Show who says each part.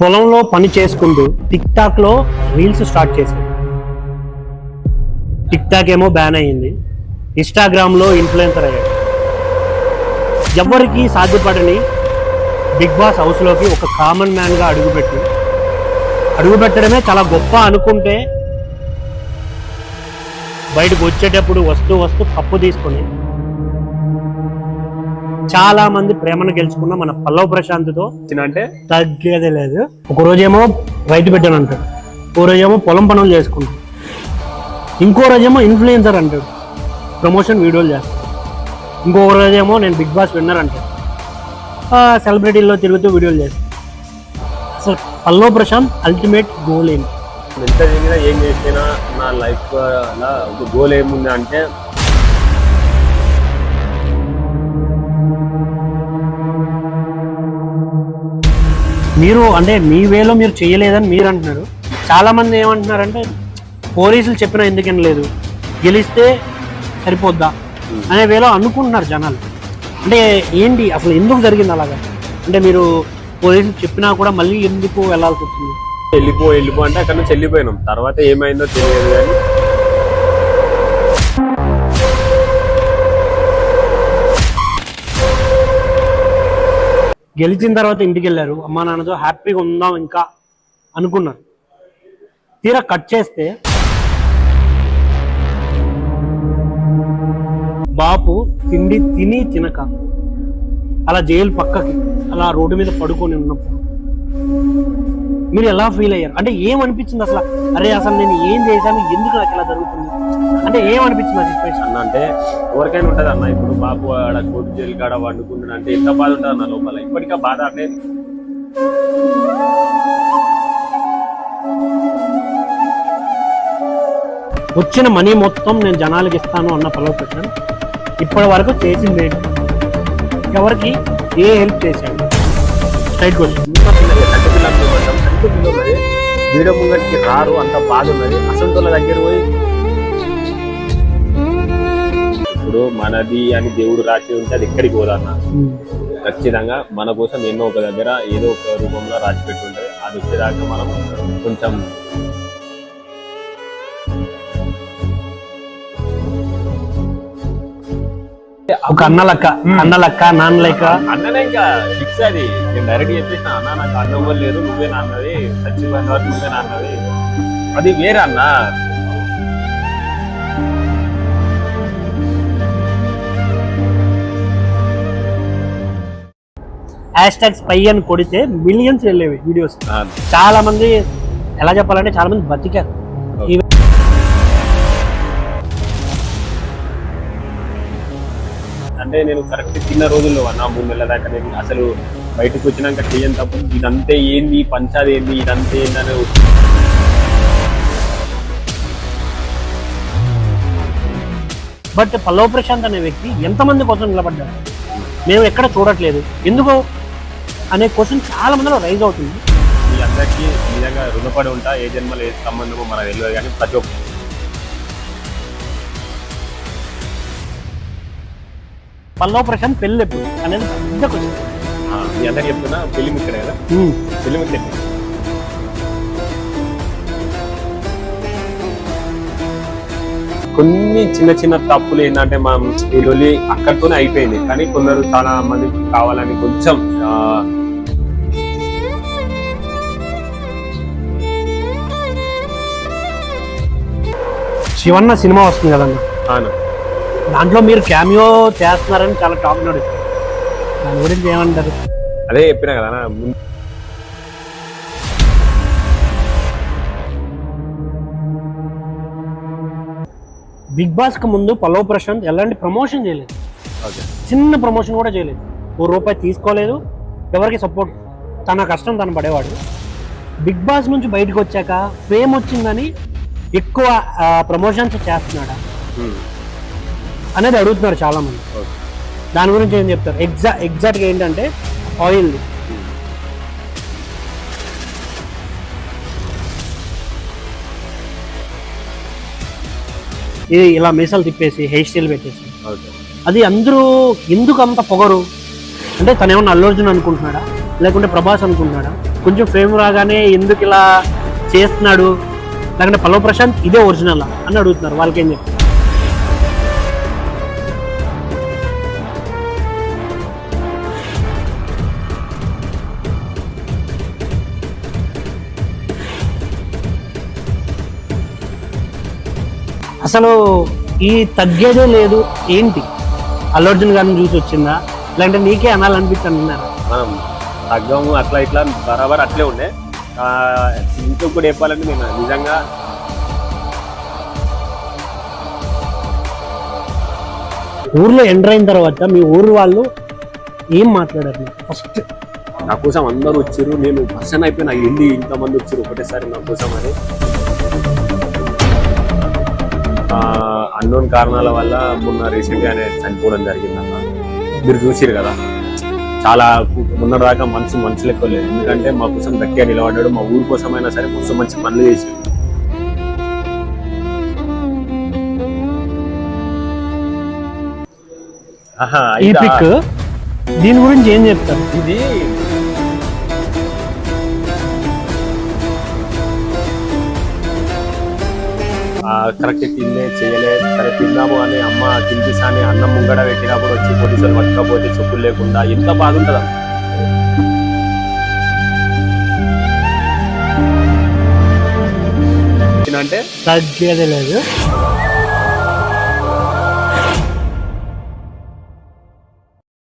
Speaker 1: పొలంలో పని చేసుకుంటూ టిక్ టాక్ లో రీల్స్ స్టార్ట్ చేశాడు. టిక్ టాక్ ఏమో బ్యాన్ అయ్యింది, ఇన్స్టాగ్రామ్ లో ఇన్ఫ్లుయెన్సర్ అయ్యాడు. ఎవరికి సాధ్యపడని బిగ్ బాస్ హౌస్ లోకి ఒక కామన్ మ్యాన్ గా అడుగుపెట్టడమే చాలా గొప్ప అనుకుంటే, బయటకు వచ్చేటప్పుడు వస్తూ కప్పు తీసుకొని చాలా మంది ప్రేమను గెలుచుకున్న మన పల్లవ్ ప్రశాంత్తో
Speaker 2: అంటే
Speaker 1: తగ్గేదే లేదు. ఒక రోజేమో రైతు పెట్టాను అంటాడు, ఓ రోజేమో పొలం పనులు చేసుకుంటాడు, ఇంకో రోజేమో ఇన్ఫ్లుయెన్సర్ అంటాడు, ప్రమోషన్ వీడియోలు చేస్తాడు, ఇంకొక రోజేమో నేను బిగ్ బాస్ విన్నర్ అంటాడు, సెలబ్రిటీల్లో తిరుగుతూ వీడియోలు చేస్తాడు. అసలు పల్లవ్ ప్రశాంత్ అల్టిమేట్ గోల్ ఏంటి?
Speaker 2: ఎంత జరిగినా ఏం చేసినా నా లైఫ్ ఒక గోల్ ఏముంది అంటే,
Speaker 1: మీరు అంటే మీ వేలో మీరు చేయలేదని మీరు అంటున్నారు. చాలా మంది ఏమంటున్నారంటే పోలీసులు చెప్పినా ఎందుకని లేదు, గెలిస్తే సరిపోద్దా అనే వేలో అనుకుంటున్నారు జనాలు. అంటే ఏంటి అసలు ఎందుకు జరిగింది అలాగా? అంటే మీరు పోలీసులు చెప్పినా కూడా మళ్ళీ ఎందుకు వెళ్ళాల్సి వచ్చింది?
Speaker 2: వెళ్ళిపో అంటే అక్కడ నుంచి వెళ్ళిపోయినాం. తర్వాత ఏమైందో తెలియదు కానీ
Speaker 1: గెలిచిన తర్వాత ఇంటికి వెళ్ళారు, అమ్మా నాన్నతో హ్యాపీగా ఉందాం ఇంకా అనుకున్నారు. తీరా కట్ చేస్తే బాపు తిండి తిని తినక అలా జైలు పక్కకి అలా రోడ్డు మీద పడుకొని ఉన్నప్పుడు మీరు ఎలా ఫీల్ అయ్యారు? అంటే ఏమనిపించింది అసలు? అరే అసలు నేను ఏం చేశాను, ఎందుకు నాకు ఇలా జరుగుతుంది అంటే ఏమనిపించింది ఆ సిచ్యువేషన్?
Speaker 2: అన్న అంటే ఎవరికైనా ఉంటుంది అన్న. ఇప్పుడు బాబు ఆడ కోర్టు జైలు కాడ వండుకుంటున్నా అంటే ఎంత బాధ ఉంటుంది అన్న లోపల. ఇప్పటికా బాధ అంటే
Speaker 1: వచ్చిన మనీ మొత్తం నేను జనాలకి ఇస్తాను అన్న పల్లవ్ ప్రశాంత్ ఇప్పటి వరకు చేసింది ఏంటి? ఎవరికి ఏ హెల్ప్ చేశాడు? Straight question.
Speaker 2: వీడియో ముంగటికి రారు, అంత బాధ ఉన్నది. అసంతోళ్ళ దగ్గర పోయి ఇప్పుడు మనది అని దేవుడు రాసి ఉంటే అది ఎక్కడికి పోదన్న. ఖచ్చితంగా మన కోసం ఎన్నో ఒక దగ్గర ఏదో ఒక రూపంలో రాసి పెట్టి ఉంటుంది. అది వచ్చేదాకా మనం కొంచెం
Speaker 1: ఒక అన్న లెక్క నాన్న లెక్క.
Speaker 2: అన్ననే ఇంకా ఫిక్స్. అది నేను డైరెక్ట్ చెప్పేసిన, అన్న నాకు అన్నం కూడా లేదు, నువ్వే నాన్నది, చచ్చిపోయిన వరకు నువ్వే నాన్నది. అది వేరే అన్న.
Speaker 1: #spy అని కొడితే మిలియన్స్ వెళ్ళేవి వీడియోస్. చాలా మంది ఎలా చెప్పాలంటే చాలా మంది బతికారు.
Speaker 2: అంటే నేను కరెక్ట్ చిన్న రోజుల్లో అన్న 3 నెలల దాకా నేను అసలు బయటకు వచ్చినాక చెయ్యని తప్పు ఇదంతే ఏంది, పంచాది ఏంది, ఇదంతే ఏందని.
Speaker 1: బట్ పల్లవ్ ప్రశాంత్ అనే వ్యక్తి ఎంతమంది కోసం నిలబడ్డారు మేము ఎక్కడ చూడట్లేదు ఎందుకో అనే క్వశ్చన్ చాలా మందిలో రైజ్ అవుతుంది.
Speaker 2: మీ అందరికీ నిజంగా రుణపడి ఉంటా. ఏ జన్మలో ఏ సంబంధమో మనకు తెలియదు కానీ ప్రతి ఒక్క
Speaker 1: పల్లవ్ ప్రశాంత్ పెళ్ళి ఎప్పుడు అనేది పెద్ద క్వశ్చన్.
Speaker 2: మీ అందరికి చెప్తున్నా, పెళ్లి ముక్కడే కదా, పెళ్లి ముక్క. కొన్ని చిన్న తప్పులు ఏంటంటే మనం ఈ అక్కడితోనే అయిపోయింది. కానీ కొందరు చాలా మంది కావాలని కొంచెం
Speaker 1: శివన్న సినిమా వస్తుంది కదన్న,
Speaker 2: అవును,
Speaker 1: దాంట్లో మీరు క్యామియో చేస్తున్నారని చాలా టాక్ నడుస్తుంది. దాని గురించి ఏమంటారు?
Speaker 2: అదే చెప్పినా కదా
Speaker 1: బిగ్ బాస్ కు ముందు పల్లవ్ ప్రశాంత్ ఎలాంటి ప్రమోషన్ చేయలేదు, చిన్న ప్రమోషన్ కూడా చేయలేదు, ₹1 తీసుకోలేదు, ఎవరికి సపోర్ట్, తన కష్టం తను పడేవాడు. బిగ్ బాస్ నుంచి బయటకు వచ్చాక ఫేమ్ వచ్చిందని ఎక్కువ ప్రమోషన్స్ చేస్తున్నాడా అనేది అడుగుతున్నారు చాలా మంది. దాని గురించి ఏం చెప్తారు? ఎగ్జాక్ట్గా ఏంటంటే ఆయిల్ ఇది ఇలా మీసాలు తిప్పేసి హెయిర్ స్టైల్ పెట్టేసి అది అందరూ ఎందుకు అంత పొగరు? అంటే తనేమన్నా అల్లు అర్జున్ అనుకుంటున్నాడా, లేకుంటే ప్రభాస్ అనుకుంటున్నాడా, కొంచెం ఫేమ్ రాగానే ఎందుకు ఇలా చేస్తున్నాడు, లేకుంటే పల్లవ ప్రశాంత్ ఇదే ఒరిజినల్ అని అడుగుతున్నారు. వాళ్ళకి ఏం చెప్తారు? అసలు ఈ తగ్గేదే లేదు ఏంటి? అల్లు అర్జున్ గారిని చూసి వచ్చిందా, లేదంటే నీకే అనాలనిపించారు?
Speaker 2: మనం తగ్గము అట్లా ఇట్లా బరాబర్ అట్లే ఉండే. ఇంట్లో కూడా చెప్పాలంటే నేను నిజంగా
Speaker 1: ఊర్లో ఎంటర్ అయిన తర్వాత మీ ఊరు వాళ్ళు ఏం మాట్లాడారు? ఫస్ట్
Speaker 2: నా కోసం అందరూ వచ్చారు, నేను పర్సన్ అయిపోయినా ఏంది ఇంతమంది వచ్చారు ఒకటేసారి నా కోసం అని. అన్నోన్ కారణాల వల్ల మొన్న రీసెంట్గానే చనిపోవడం జరిగింది అన్న. మీరు చూసిరు కదా, చాలా మొన్న దాకా మంచి లెక్క లేదు. ఎందుకంటే మా కోసం గట్టిగా నిలబడ్డాడు, మా ఊరి కోసమైనా సరే మంచి పనులు చేసి.
Speaker 1: ఈ పిక్ దీని గురించి ఏం చెప్తారు?
Speaker 2: ఇది కరెక్ట్ తిన్నే చేయలే, సరే తిన్నాము అని అమ్మ తినిపిస్తాని అన్నం ముంగడ పెట్టినప్పుడు వచ్చి పోలీసులు పట్టుకపోతే చెప్పులు లేకుండా ఎంత బాగుంటుందా.
Speaker 1: అంటే తగ్గేదే లేదు.